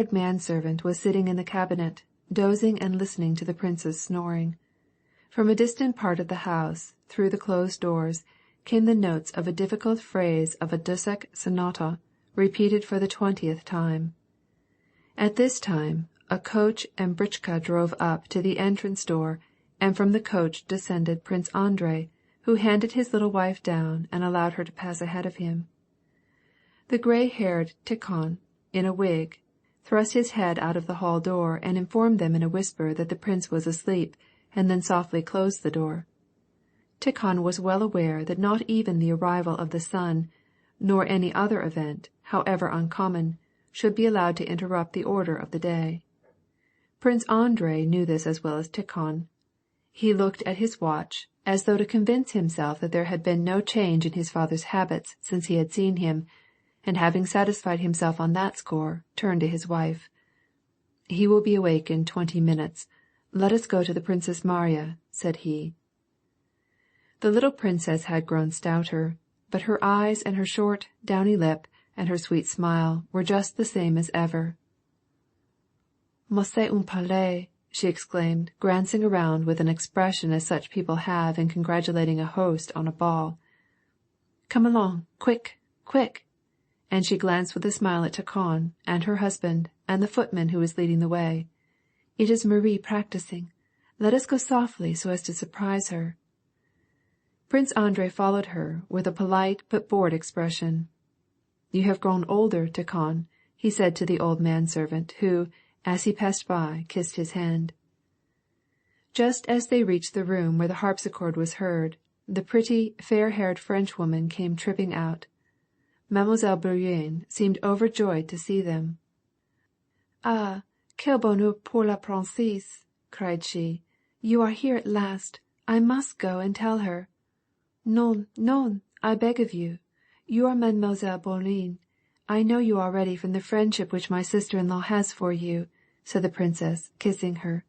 fair-haired manservant was sitting in the cabinet, dozing and listening to the prince's snoring. From a distant part of the house, through the closed doors, came the notes of a difficult phrase of a Dussek sonata, repeated for the 20th time. At this time, a coach and britchka drove up to the entrance door, and from the coach descended Prince Andrei, who handed his little wife down and allowed her to pass ahead of him. The grey-haired Tikhon, in a wig, thrust his head out of the hall door and informed them in a whisper that the prince was asleep, and then softly closed the door. Tikhon was well aware that not even the arrival of the sun, nor any other event, however uncommon, should be allowed to interrupt the order of the day. Prince Andrei knew this as well as Tikhon. He looked at his watch, as though to convince himself that there had been no change in his father's habits since he had seen him, and having satisfied himself on that score, turned to his wife. "He will be awake in 20 minutes. Let us go to the Princess Marya," said he. The little princess had grown stouter, but her eyes and her short, downy lip and her sweet smile were just the same as ever. "Mais c'est un palais," she exclaimed, glancing around with an expression as such people have in congratulating a host on a ball. "Come along, quick, quick!" And she glanced with a smile at Tikhon and her husband and the footman who was leading the way. "It is Marie practicing. Let us go softly so as to surprise her." Prince Andrei followed her with a polite but bored expression. "You have grown older, Tikhon," he said to the old manservant, who, as he passed by, kissed his hand. Just as they reached the room where the harpsichord was heard, the pretty, fair-haired Frenchwoman came tripping out. Mademoiselle Bourienne seemed overjoyed to see them. "Ah, quel bonheur pour la princesse!" cried she. "You are here at last. I must go and tell her." "Non, non, I beg of you. You are Mademoiselle Bourienne. I know you already from the friendship which my sister-in-law has for you," said the princess, kissing her.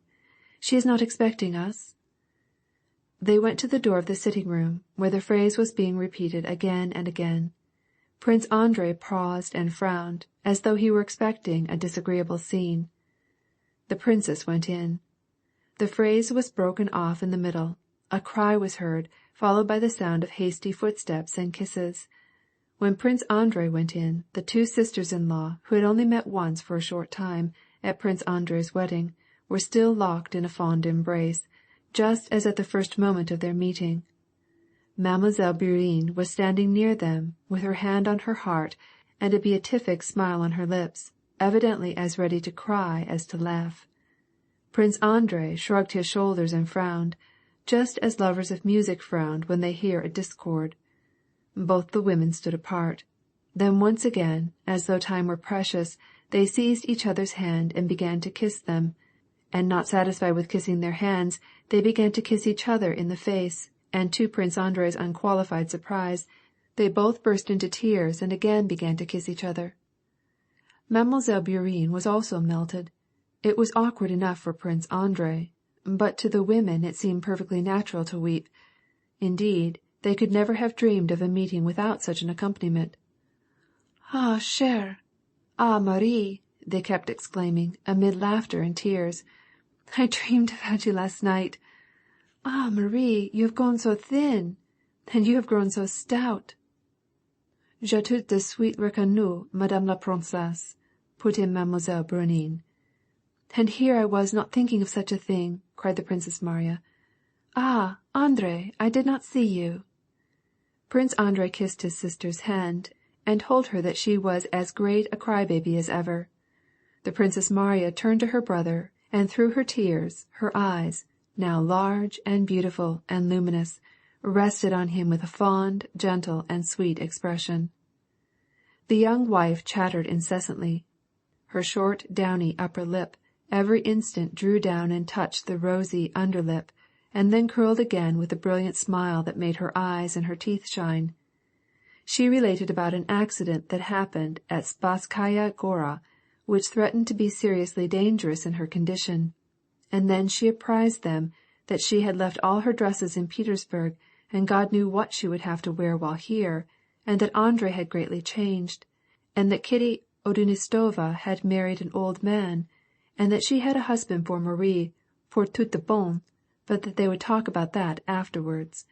"She is not expecting us." They went to the door of the sitting-room, where the phrase was being repeated again and again. Prince Andrei paused and frowned, as though he were expecting a disagreeable scene. The princess went in. The phrase was broken off in the middle. A cry was heard, followed by the sound of hasty footsteps and kisses. When Prince Andrei went in, the two sisters-in-law, who had only met once for a short time, at Prince Andrei's wedding, were still locked in a fond embrace, just as at the first moment of their meeting. Mademoiselle Bourienne was standing near them, with her hand on her heart and a beatific smile on her lips, evidently as ready to cry as to laugh. Prince Andrei shrugged his shoulders and frowned, just as lovers of music frown when they hear a discord. Both the women stood apart. Then once again, as though time were precious, they seized each other's hand and began to kiss them, and not satisfied with kissing their hands, they began to kiss each other in the face, and to Prince Andrei's unqualified surprise, they both burst into tears and again began to kiss each other. Mademoiselle Bourienne was also melted. It was awkward enough for Prince Andrei, but to the women it seemed perfectly natural to weep. Indeed, they could never have dreamed of a meeting without such an accompaniment. "Ah, chère! Ah, Marie!" they kept exclaiming, amid laughter and tears. "I dreamed about you last night. Ah, Marie, you have grown so thin, and you have grown so stout." "J'ai tout de suite reconnu Madame la Princesse," put in Mademoiselle Bourienne. "And here I was not thinking of such a thing," cried the Princess Marya. "Ah, Andrei, I did not see you." Prince Andrei kissed his sister's hand, and told her that she was as great a crybaby as ever. The Princess Marya turned to her brother, and through her tears, her eyes, now large and beautiful and luminous, rested on him with a fond, gentle, and sweet expression. The young wife chattered incessantly. Her short, downy upper lip every instant drew down and touched the rosy under lip, and then curled again with a brilliant smile that made her eyes and her teeth shine. She related about an accident that happened at Spasskaya Gora, which threatened to be seriously dangerous in her condition, and then she apprised them that she had left all her dresses in Petersburg, and God knew what she would have to wear while here, and that Andrei had greatly changed, and that Kitty Odinistova had married an old man, and that she had a husband for Marie, for tout de bon, but that they would talk about that afterwards.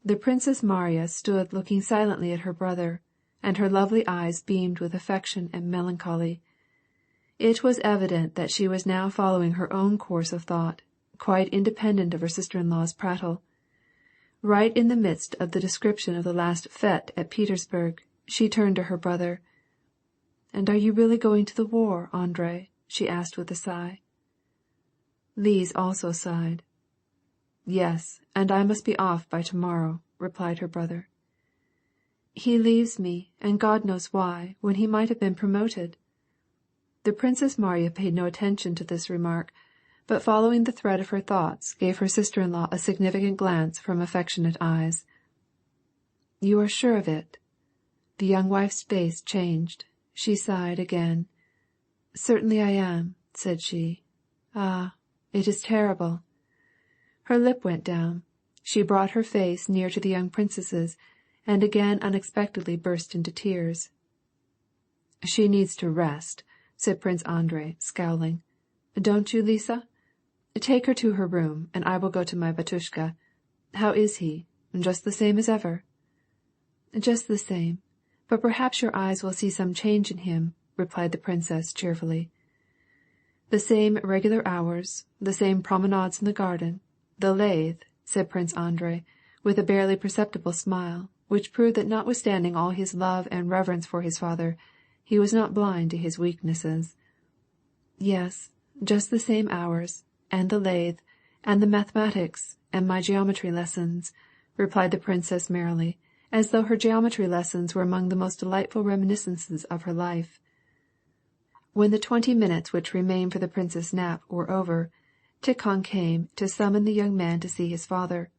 The Princess Marya stood looking silently at her brother, and her lovely eyes beamed with affection and melancholy. It was evident that she was now following her own course of thought, quite independent of her sister-in-law's prattle. Right in the midst of the description of the last fête at Petersburg, she turned to her brother. "And are you really going to the war, Andrei?" she asked with a sigh. Lise also sighed. "Yes, and I must be off by tomorrow," replied her brother. "He leaves me, and God knows why, when he might have been promoted." The Princess Marya paid no attention to this remark, but following the thread of her thoughts, gave her sister-in-law a significant glance from affectionate eyes. "You are sure of it?" The young wife's face changed. She sighed again. "Certainly I am," said she. "Ah, it is terrible." Her lip went down. She brought her face near to the young princess's, and again unexpectedly burst into tears. "She needs to rest," said Prince Andrei, scowling. "Don't you, Lisa? Take her to her room, and I will go to my Batushka. How is he? Just the same as ever?" "Just the same, but perhaps your eyes will see some change in him," replied the princess cheerfully. "The same regular hours, the same promenades in the garden, the lathe," said Prince Andrei, with a barely perceptible smile, which proved that notwithstanding all his love and reverence for his father, he was not blind to his weaknesses. "Yes, just the same hours, and the lathe, and the mathematics, and my geometry lessons," replied the princess merrily, as though her geometry lessons were among the most delightful reminiscences of her life. When the 20 minutes which remained for the prince's nap were over, Tikhon came to summon the young man to see his father.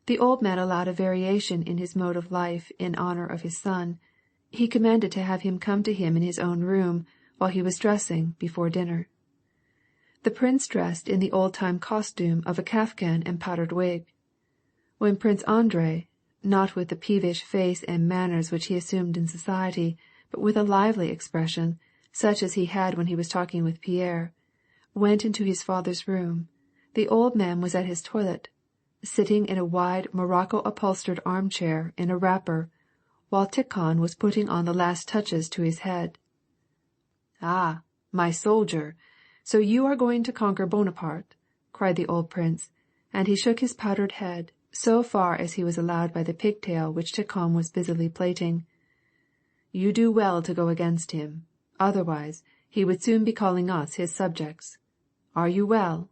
The old man allowed a variation in his mode of life in honor of his son. He commanded to have him come to him in his own room, while he was dressing, before dinner. The prince dressed in the old-time costume of a kaftan and powdered wig. When Prince Andrei, not with the peevish face and manners which he assumed in society, but with a lively expression, such as he had when he was talking with Pierre, went into his father's room, the old man was at his toilet, sitting in a wide morocco-upholstered armchair in a wrapper, while Tikhon was putting on the last touches to his head. "Ah, my soldier! So you are going to conquer Bonaparte," cried the old prince, and he shook his powdered head, so far as he was allowed by the pigtail which Tikhon was busily plaiting. "You do well to go against him. Otherwise, he would soon be calling us his subjects. Are you well?"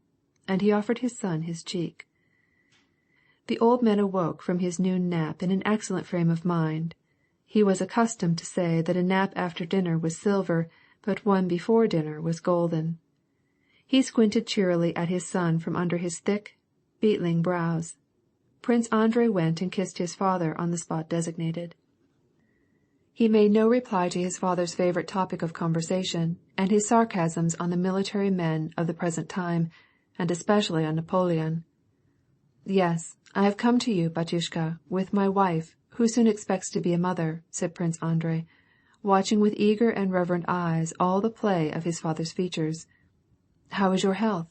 And he offered his son his cheek. The old man awoke from his noon nap in an excellent frame of mind. He was accustomed to say that a nap after dinner was silver, but one before dinner was golden. He squinted cheerily at his son from under his thick, beetling brows. Prince Andrei went and kissed his father on the spot designated. He made no reply to his father's favorite topic of conversation, and his sarcasms on the military men of the present time, and especially on Napoleon. "Yes, I have come to you, Batushka, with my wife, who soon expects to be a mother," said Prince Andrei, watching with eager and reverent eyes all the play of his father's features. "How is your health?"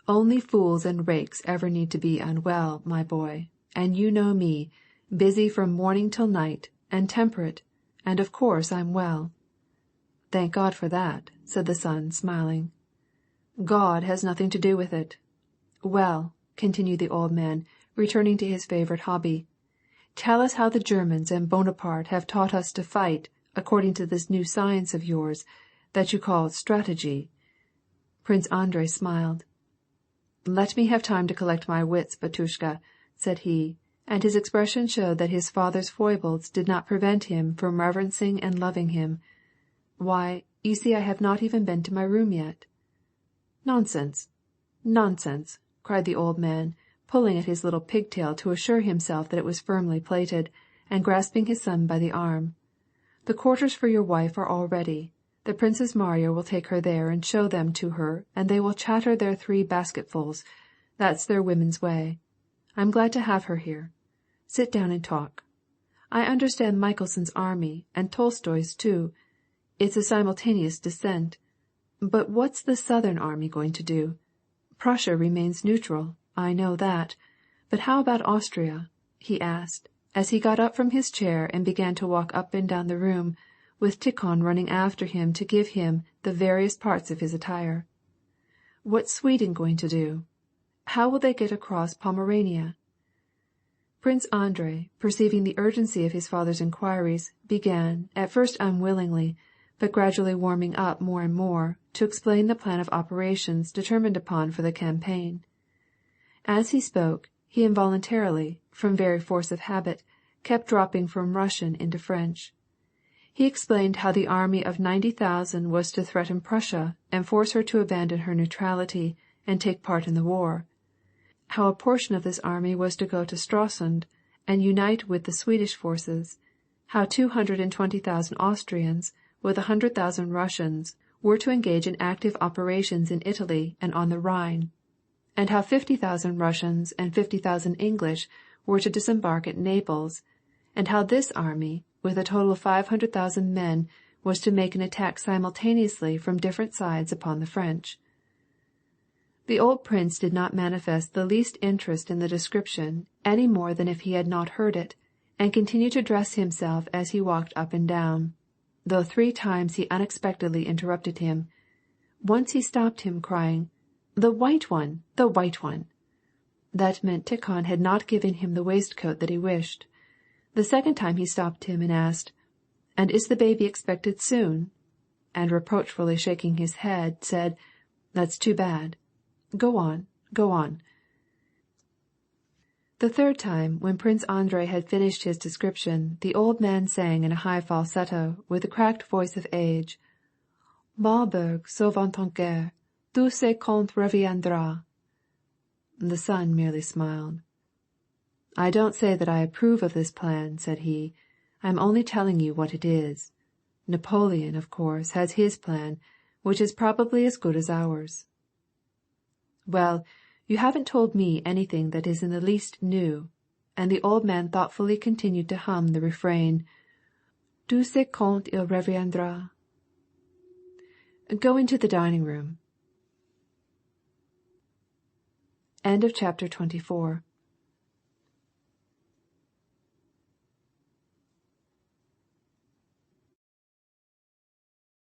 "Only fools and rakes ever need to be unwell, my boy, and you know me, busy from morning till night, and temperate, and of course I'm well." "Thank God for that," said the son, smiling. "God has nothing to do with it. Well," continued the old man, returning to his favorite hobby, "tell us how the Germans and Bonaparte have taught us to fight according to this new science of yours that you call strategy." Prince Andrei smiled. "Let me have time to collect my wits, Batushka," said he, and his expression showed that his father's foibles did not prevent him from reverencing and loving him. "Why, you see I have not even been to my room yet." "Nonsense! Nonsense!" cried the old man, pulling at his little pigtail to assure himself that it was firmly plaited, and grasping his son by the arm. "The quarters for your wife are all ready. The Princess Marya will take her there and show them to her, and they will chatter their 3 basketfuls. That's their women's way. I'm glad to have her here. Sit down and talk. I understand Michelson's army, and Tolstoy's too. It's a simultaneous descent. But what's the Southern Army going to do? Prussia remains neutral, I know that. But how about Austria?" he asked, as he got up from his chair and began to walk up and down the room, with Tikhon running after him to give him the various parts of his attire. "What's Sweden going to do? How will they get across Pomerania?" Prince Andrei, perceiving the urgency of his father's inquiries, began, at first unwillingly, but gradually warming up more and more, to explain the plan of operations determined upon for the campaign. As he spoke, he involuntarily, from very force of habit, kept dropping from Russian into French. He explained how the army of 90,000 was to threaten Prussia and force her to abandon her neutrality and take part in the war, how a portion of this army was to go to Stralsund and unite with the Swedish forces, how 220,000 Austrians, with 100,000 Russians, were to engage in active operations in Italy and on the Rhine, and how 50,000 Russians and 50,000 English were to disembark at Naples, and how this army, with a total of 500,000 men, was to make an attack simultaneously from different sides upon the French. The old prince did not manifest the least interest in the description any more than if he had not heard it, and continued to dress himself as he walked up and down, though 3 times he unexpectedly interrupted him. Once he stopped him, crying, "The white one! The white one!" That meant Tikhon had not given him the waistcoat that he wished. The second time he stopped him and asked, "And is the baby expected soon?" and reproachfully shaking his head, said, "That's too bad. Go on, go on." The third time, when Prince Andrei had finished his description, the old man sang in a high falsetto, with the cracked voice of age, "Marburg sauvant en guerre, tout ce compte reviendra." The son merely smiled. "I don't say that I approve of this plan," said he. "I am only telling you what it is. Napoleon, of course, has his plan, which is probably as good as ours." "Well, you haven't told me anything that is in the least new," and the old man thoughtfully continued to hum the refrain, "Tout ce compte il reviendra." "Go into the dining room." End of chapter 24.